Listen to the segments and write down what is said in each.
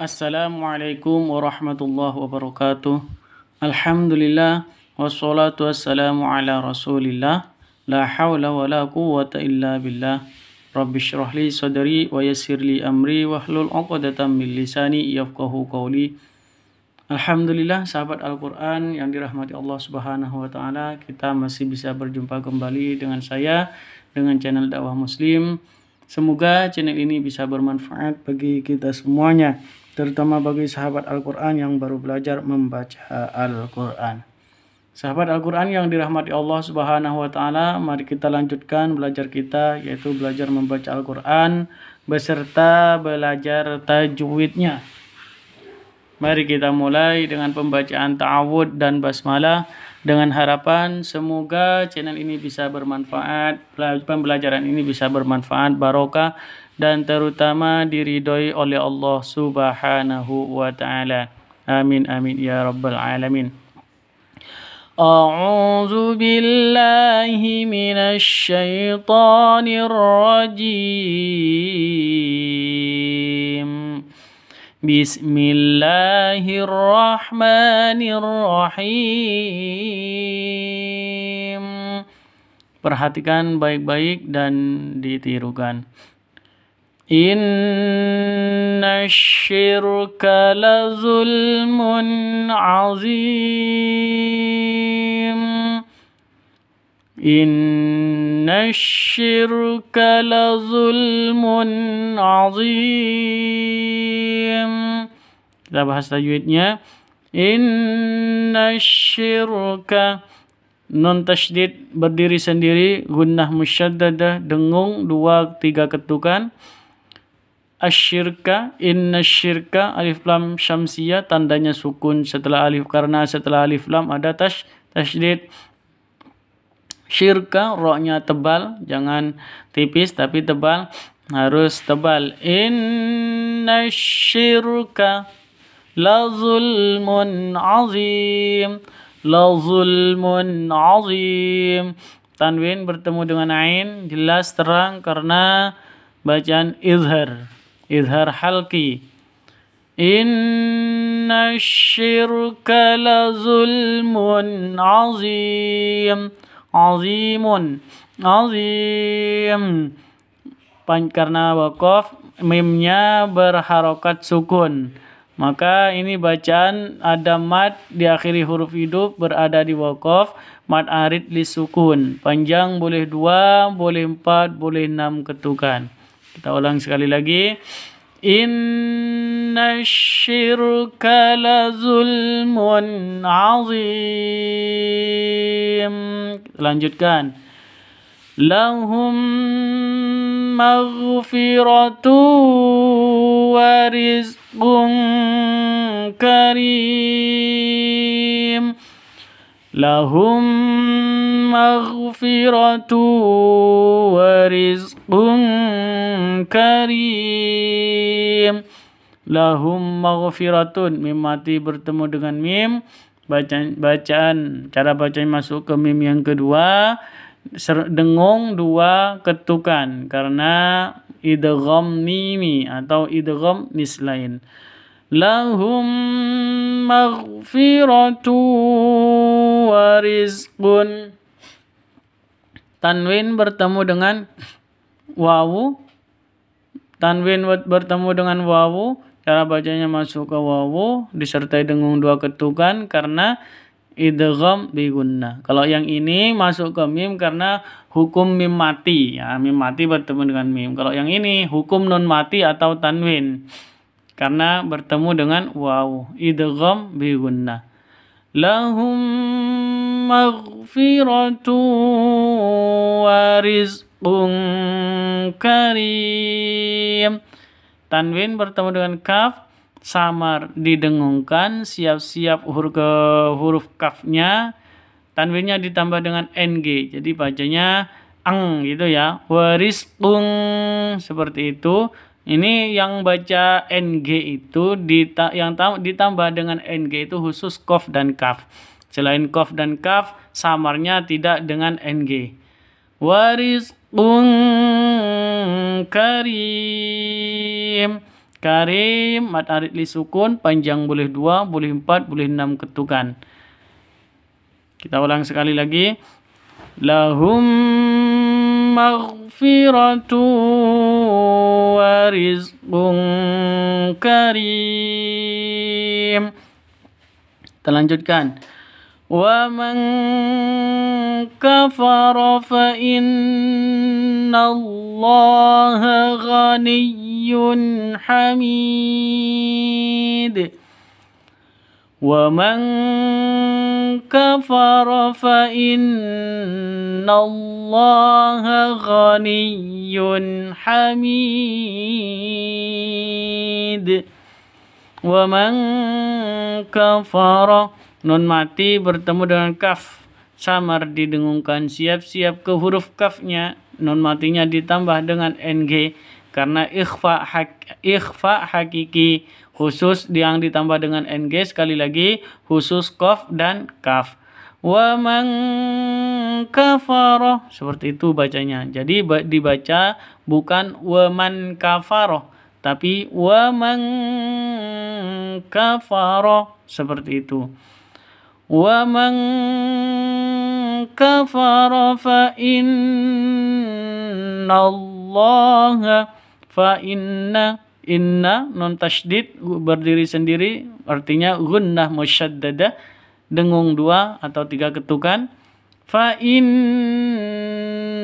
Assalamualaikum warahmatullahi wabarakatuh. Alhamdulillah wassalatu wassalamu ala Rasulillah. La haula wala quwwata illa billah. Rabbi shrah li sadri wa yassir li amri wahlul 'uqdatam min lisani yafqahu qawli. Alhamdulillah sahabat Al-Qur'an yang dirahmati Allah Subhanahu wa taala, kita masih bisa berjumpa kembali dengan saya dengan channel Dakwah Muslim. Semoga channel ini bisa bermanfaat bagi kita semuanya, terutama bagi sahabat Al-Quran yang baru belajar membaca Al-Quran. Sahabat Al-Quran yang dirahmati Allah Subhanahu wa taala, mari kita lanjutkan belajar kita, yaitu belajar membaca Al-Quran beserta belajar tajwidnya. Mari kita mulai dengan pembacaan ta'awud dan basmalah dengan harapan semoga channel ini bisa bermanfaat, pembelajaran ini bisa bermanfaat, barokah, dan terutama diridhoi oleh Allah Subhanahu wa taala. Amin amin ya rabbal alamin. A'udzu billahi minasy syaithanir rajim. Bismillahirrahmanirrahim. Perhatikan baik-baik dan ditirukan. Inna syirka la zulmun azim. Inna syirka la zulmun azim. Kita bahas tajwidnya. Inna syirka, nun tasydid berdiri sendiri, gunnah musyaddadah, dengung 2-3 ketukan. Asyirka, inna syirka, alif lam syamsiyah, tandanya sukun setelah alif, karena setelah alif lam ada tasydid. Syirka, ro-nya tebal, jangan tipis tapi tebal, harus tebal. Inna syirka la zulmun azim. La zulmun azim. Tanwin bertemu dengan ain, jelas terang karena bacaan izhar. Izhar halqi. Inna syirka la zulmun azim. Azimun, azim. Karena waqaf, mimnya berharokat sukun, maka ini bacaan ada mad diakhiri huruf hidup berada di waqaf, mad arid li sukun. Panjang boleh 2, boleh 4, boleh 6 ketukan. Kita ulang sekali lagi. Inna syirka la zulmun azim. Lanjutkan. Lahum maghfiratu wa rizqun karim. Lahum maghfiratu wa rizqun karim. Lahum maghfiratun, mim mati bertemu dengan mim. Bacaan cara bacanya masuk ke mim yang kedua, dengung 2 ketukan karena idgham mimi atau idgham mislain. Lahum maghfiratu wa rizqun. Tanwin bertemu dengan wawu. Tanwin bertemu dengan wawu, cara bacanya masuk ke wawu disertai dengung 2 ketukan karena idgham bi gunnah. Kalau yang ini masuk ke mim karena hukum mim mati, ya, mim mati bertemu dengan mim. Kalau yang ini hukum nun mati atau tanwin karena bertemu dengan wawu, idgham bi gunnah. Lahum maghfiratu wa rizqun karim. Tanwin bertemu dengan kaf, samar didengungkan, siap-siap huruf kafnya, tanwinnya ditambah dengan ng, jadi bacanya ang gitu ya. Warisqun, seperti itu. Ini yang baca ng itu yang ditambah dengan ng itu khusus qaf dan kaf. Selain qaf dan kaf, samarnya tidak dengan ng. Warisqun karim. Karim, mad arid li sukun, panjang boleh 2, boleh 4, boleh 6 ketukan. Kita ulang sekali lagi. Lahum maghfiratu wa rizqun karim. Kita lanjutkan. Wa man kafara fa innallaha ghaniyyun hamid. Wa man kafara fa innallaha ghaniyyun hamid. Wa man kafara, nun mati bertemu dengan kaf, samar didengungkan, siap-siap ke huruf kafnya, nun matinya ditambah dengan ng karena ikhfa hakiki, khusus yang ditambah dengan ng, sekali lagi khusus qaf dan kaf. Wa man kafara, seperti itu bacanya. Jadi dibaca bukan wa man kafara, tapi wa man kafara, seperti itu. Wa man kafara fa innallaha, fa inna non tasydid berdiri sendiri, artinya gunnah musyaddada, dengung 2 atau 3 ketukan. Fa innallaha,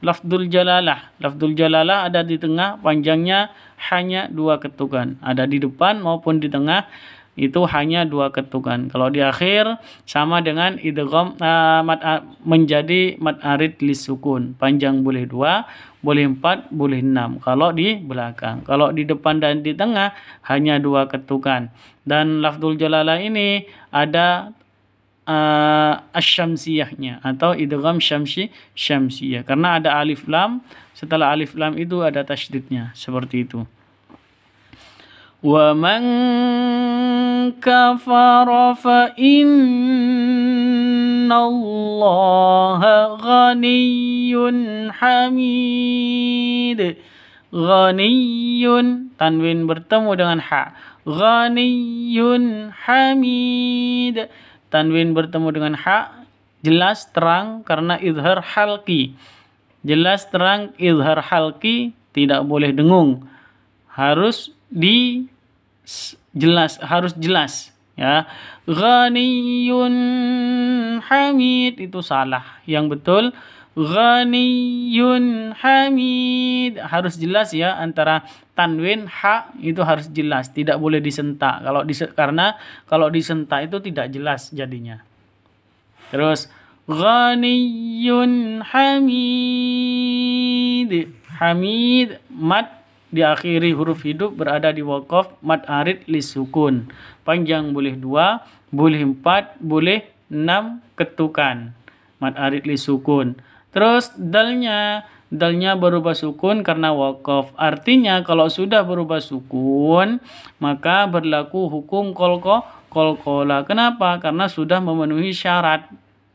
lafdzul jalalah ada di tengah, panjangnya hanya 2 ketukan, ada di depan maupun di tengah, itu hanya 2 ketukan. Kalau di akhir sama dengan idgham menjadi mad arid lis sukun, panjang boleh 2, boleh 4, boleh 6 kalau di belakang. Kalau di depan dan di tengah hanya 2 ketukan. Dan lafdzul jalalah ini ada asyamsiyahnya atau idgham syamsiyah, karena ada alif lam, setelah alif lam itu ada tasydidnya, seperti itu. Wa man kafara fa innallaha ghaniyyun hamid. Ghaniyyun, tanwin bertemu dengan ha. Ghaniyyun hamid, tanwin bertemu dengan ha, jelas terang karena izhar halqi. Jelas terang izhar halqi, tidak boleh dengung. Harus jelas ya. Ghaniyun hamid itu salah. Yang betul ghaniyun hamid, harus jelas ya, antara tanwin ha itu harus jelas, tidak boleh disentak. Karena kalau disentak itu tidak jelas jadinya. Terus ghaniyun hamid. Hamid mad diakhiri huruf hidup, berada di waqaf, mad arid lis sukun, panjang boleh 2, boleh 4, boleh 6 ketukan, mad arid lis sukun. Terus dalnya berubah sukun karena waqaf. Artinya kalau sudah berubah sukun maka berlaku hukum qalqalah. Kenapa? Karena sudah memenuhi syarat.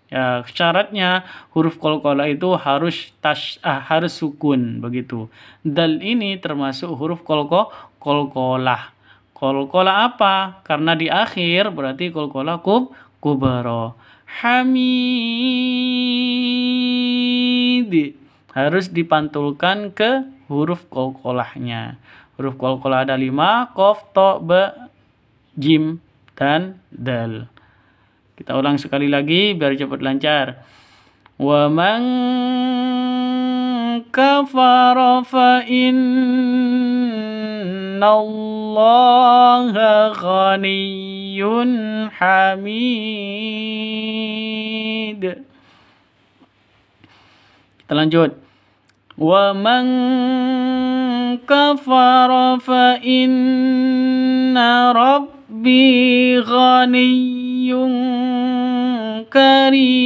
Ya, syaratnya huruf qalqalah itu harus sukun, begitu. Dal ini termasuk huruf qalqalah. Qalqalah apa? Karena di akhir berarti qalqalah kubra. Hamid harus dipantulkan ke huruf qalqalahnya. Huruf qalqalah ada 5, qaf, ta, ba, jim, dan dal. Kita ulang sekali lagi biar cepat lancar. Wa man kafara fa innallaha ghaniyyun hamid. Kita lanjut. Wa man kafara fa inna rabbi ghaniyyun karim.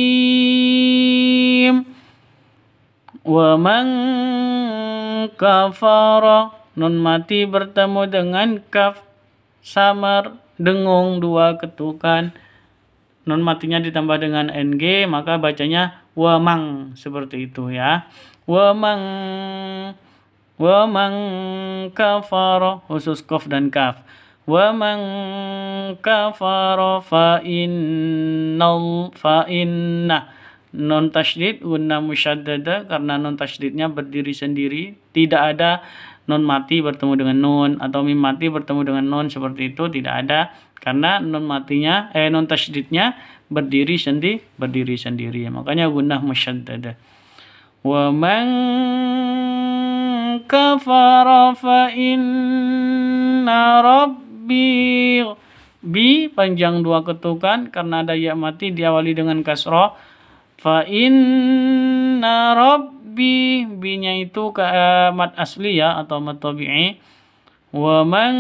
Wa man kafara, nun mati bertemu dengan kaf, samar dengung 2 ketukan, nun matinya ditambah dengan ng, maka bacanya wa mang, seperti itu ya. Wa Wa man kafara, khusus qaf dan kaf. Wa man kafara fa inna non tasydid guna musyaddada karena non tasydidnya berdiri sendiri, tidak ada non mati bertemu dengan nun atau mim mati bertemu dengan nun seperti itu, tidak ada karena non tasydidnya berdiri sendiri. Makanya guna musyaddada. Wa man kafara fa inna rabbi, bi panjang dua ketukan karena ada ya mati diawali dengan kasroh. Fa inna rabbi, bi-nya itu mad asli ya atau mad tabi'i. Wa man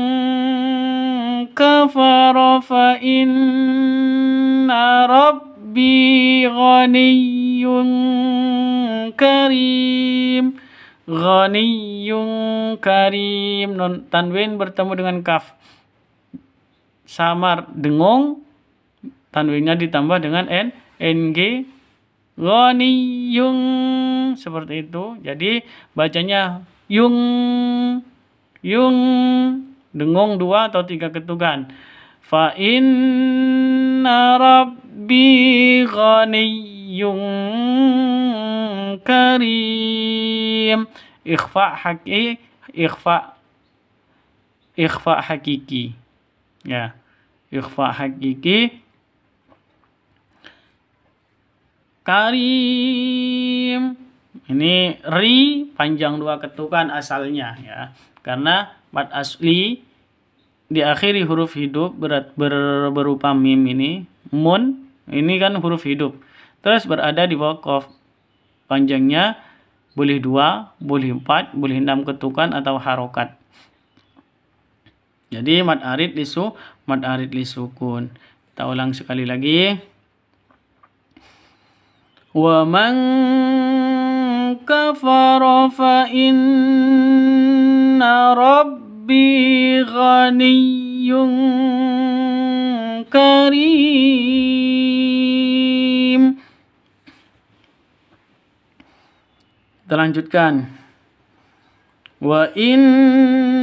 kafara fa inna rabbi ghaniyyun karim. Ghaniyyun karim, non tanwin bertemu dengan kaf, samar dengung, tanwinnya ditambah dengan ng, ghaniyyun, seperti itu. Jadi bacanya yung, dengung dua atau tiga ketukan. Fa inna rabbi ghaniyyun karim. Ikhfa hakiki ya, ikhfa hakiki. Karim, ini ri panjang dua ketukan asalnya ya, karena mad asli diakhiri huruf hidup berupa mim ini, mun ini kan huruf hidup, terus berada di bawah qaf, panjangnya boleh 2, boleh 4, boleh 6 ketukan atau harokat. Jadi mad arid lisukun. Kita ulang sekali lagi. Wa man kafara fa inna rabbi ghaniyyun karim. Kita lanjutkan. Wa innaka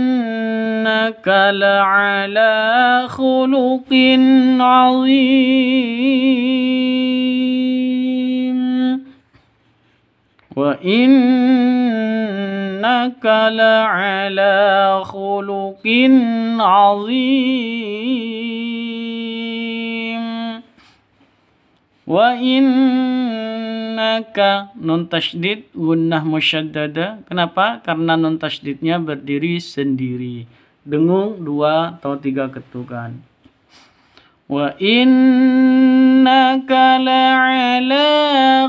la'ala khuluqin 'azim. Wa innaka la'ala khuluqin 'azim. Wa innaka, nun tasydid gunnah musyaddada. Kenapa? Karena nun tasydidnya berdiri sendiri, dengung 2 atau 3 ketukan. Wa innaka la'ala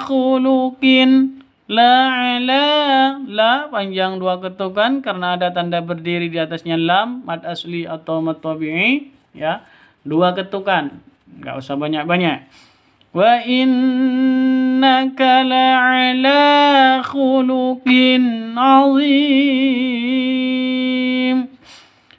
khuluqin, la'ala, la panjang 2 ketukan karena ada tanda berdiri di atasnya lam, mad asli atau mad tabi'i ya, 2 ketukan, nggak usah banyak-banyak. Wa innaka la'ala khuluqin 'azim.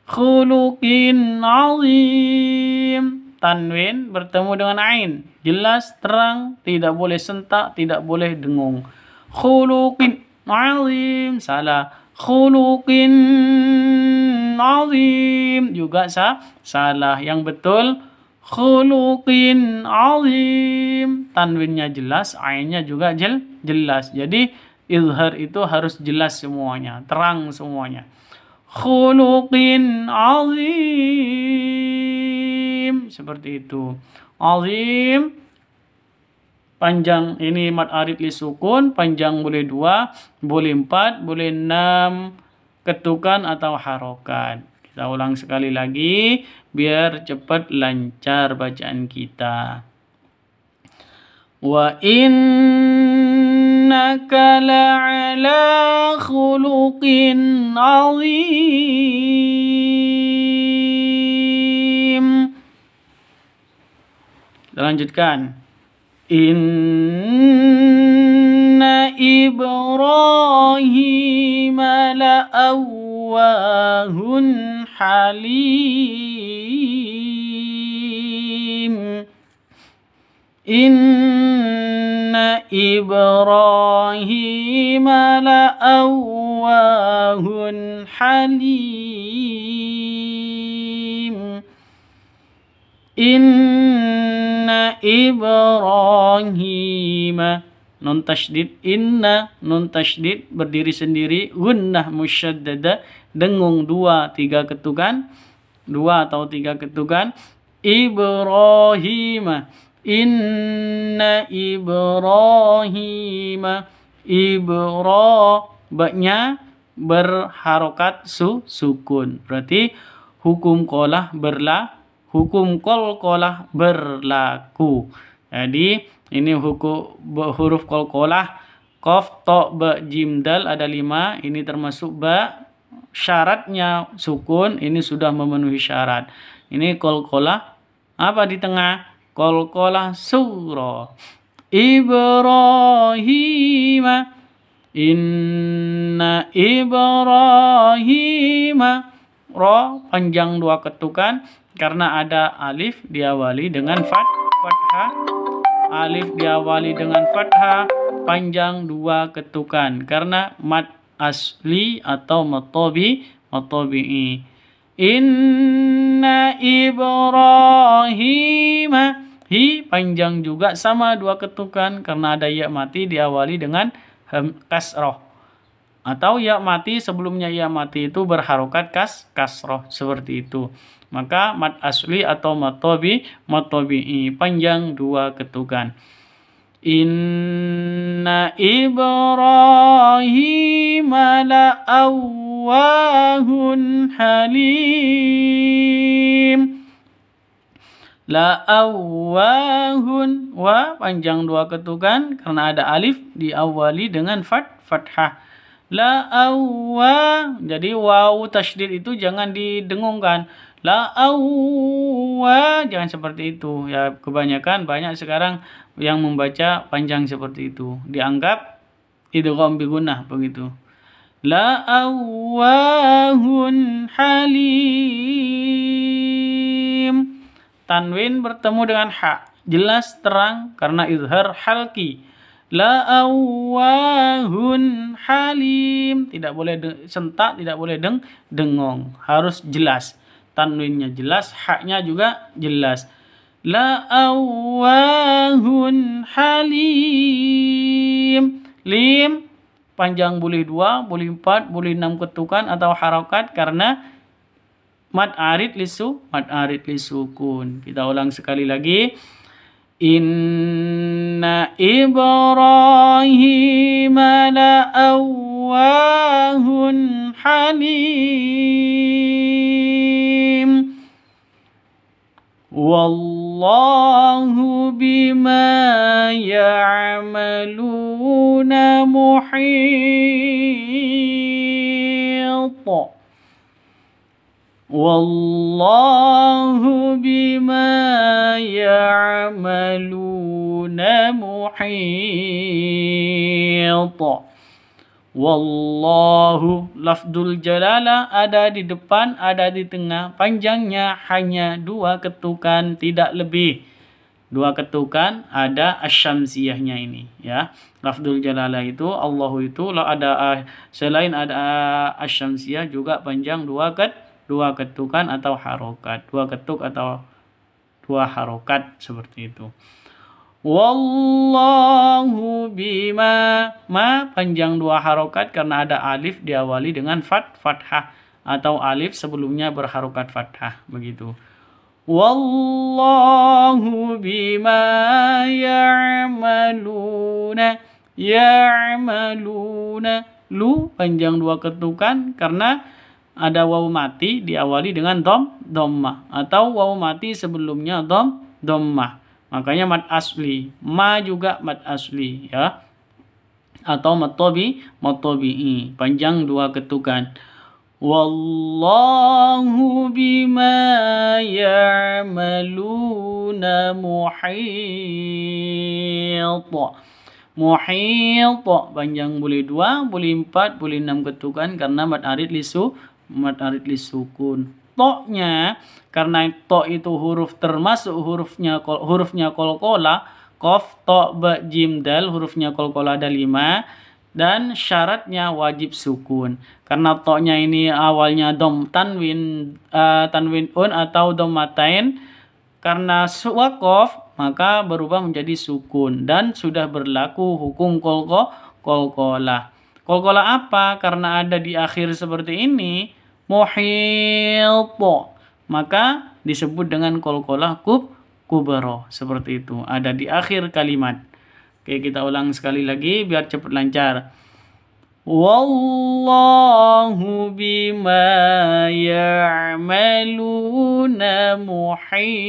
Khuluqin 'azim, tanwin bertemu dengan ain, jelas terang, tidak boleh sentak, tidak boleh dengung. Khuluqin 'azim, salah. Khuluqin 'azim juga salah. Yang betul khuluqin 'azim, tanwinnya jelas, ainnya juga jelas. Jadi izhar itu harus jelas semuanya, terang semuanya. Khuluqin 'azim, seperti itu. Azim panjang ini mad arid lisukun, panjang boleh 2, boleh 4, boleh 6 ketukan atau harokat. Kita ulang sekali lagi biar cepat lancar bacaan kita. Wa innaka la'ala khuluqin 'azim. Kita lanjutkan. Inna Ibrahim la'awwahun halim. Inna Ibrahim la'awwahun awwahun halim. Inna Ibrahim, nun tasydid, inna nun tasydid berdiri sendiri, gunnah musyaddada dengung 2-3 ketukan, 2 atau 3 ketukan. Ibrahim, inna Ibrahim, ba-nya berharokat sukun, berarti hukum qalqalah berlaku. Jadi ini huruf qalqalah, qaf, ta, ba, jim, dal ada 5, ini termasuk ba, syaratnya sukun, ini sudah memenuhi syarat. Ini qalqalah apa di tengah? Qalqalah sughra. Ibrahim, inna Ibrahim, ra panjang 2 ketukan karena ada alif diawali dengan fathah. Alif diawali dengan fathah, panjang 2 ketukan karena mad asli atau matobi'i. Inna Ibrahim, hi panjang juga sama 2 ketukan karena ada ya mati diawali dengan kasroh, atau ya mati sebelumnya ya mati itu berharokat kasroh, seperti itu. Maka mad asli atau matobi'i panjang 2 ketukan. Inna Ibrahim la'awwahun halim. La'awwahun, wa panjang 2 ketukan karena ada alif diawali dengan fathah. La'awwa, jadi wawu tasydid itu jangan didengungkan. La'awwa, jangan seperti itu ya. Kebanyakan banyak sekarang yang membaca panjang seperti itu, dianggap idgham bi gunnah begitu. La'awwahun halim. Tanwin bertemu dengan ha, jelas terang karena izhar halqi. La'awwahun halim, tidak boleh sentak, tidak boleh dengong, harus jelas. Tanwinnya jelas, haknya juga jelas. La'awwahun halim. Lim panjang boleh 2, boleh 4, boleh 6 ketukan atau harokat karena mad arid lisukun. Kita ulang sekali lagi. Inna Ibrahim la'awwahun halim. Wallahu bima ya'maluna muhit. Wallahu bima ya'maluna muhit. Wallahu, lafdul jalalah ada di depan, ada di tengah, panjangnya hanya 2 ketukan, tidak lebih. 2 ketukan, ada asyamsiyahnya ini ya. Lafdul jalalah itu, Allahu itu ada selain ada asyamsiyah juga panjang 2 ketukan atau harokat, 2 ketuk atau 2 harokat, seperti itu. Wallahu bima, ma panjang 2 harokat karena ada alif diawali dengan fathah atau alif sebelumnya berharokat fathah, begitu. Wallahu bima ya'maluna, lu panjang 2 ketukan karena ada wawu mati diawali dengan dhammah atau wawu mati sebelumnya dhammah. Makanya mad asli, ma juga mad asli ya. Atau matobi'i, panjang 2 ketukan. Wallahu bima ya'maluna muhit. Muhit, panjang boleh 2, boleh 4, boleh 6 ketukan karena mad arid lisukun. To-nya, karena to itu huruf termasuk hurufnya qalqalah, qaf, ta, ba, jim, dal, hurufnya qalqalah ada 5. dan syaratnya wajib sukun. Karena to-nya ini awalnya dom tanwin atau dommatain, karena waqaf maka berubah menjadi sukun dan sudah berlaku hukum qalqalah. Qalqalah apa? Karena ada di akhir seperti ini muhit, maka disebut dengan qalqalah kubra, seperti itu. Ada di akhir kalimat. Oke, kita ulang sekali lagi biar cepat lancar. Wallahu bima ya'maluna muhit.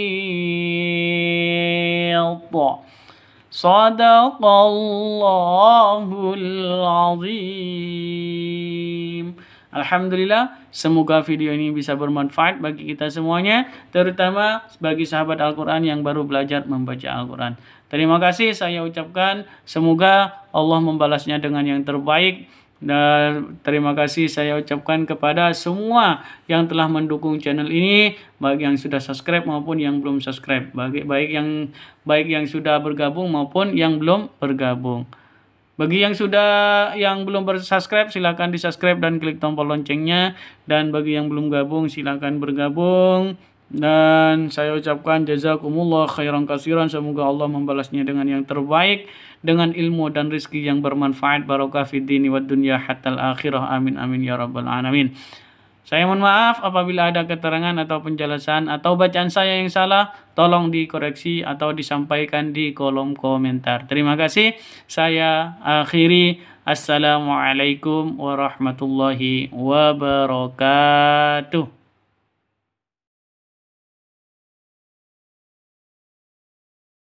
Sadaqallahul azim. Alhamdulillah, semoga video ini bisa bermanfaat bagi kita semuanya, terutama bagi sahabat Al-Quran yang baru belajar membaca Al-Quran. Terima kasih saya ucapkan, semoga Allah membalasnya dengan yang terbaik. Dan terima kasih saya ucapkan kepada semua yang telah mendukung channel ini, baik yang sudah subscribe maupun yang belum subscribe, baik yang sudah bergabung maupun yang belum bergabung. Bagi yang belum bersubscribe, silakan di-subscribe dan klik tombol loncengnya, dan bagi yang belum gabung silakan bergabung. Dan saya ucapkan jazakumullah khairan katsiran, semoga Allah membalasnya dengan yang terbaik, dengan ilmu dan rezeki yang bermanfaat, barokah fid dini wad dunya hatal akhirah, amin amin ya rabbal alamin. Saya mohon maaf apabila ada keterangan atau penjelasan atau bacaan saya yang salah, tolong dikoreksi atau disampaikan di kolom komentar. Terima kasih. Saya akhiri. Assalamualaikum warahmatullahi wabarakatuh.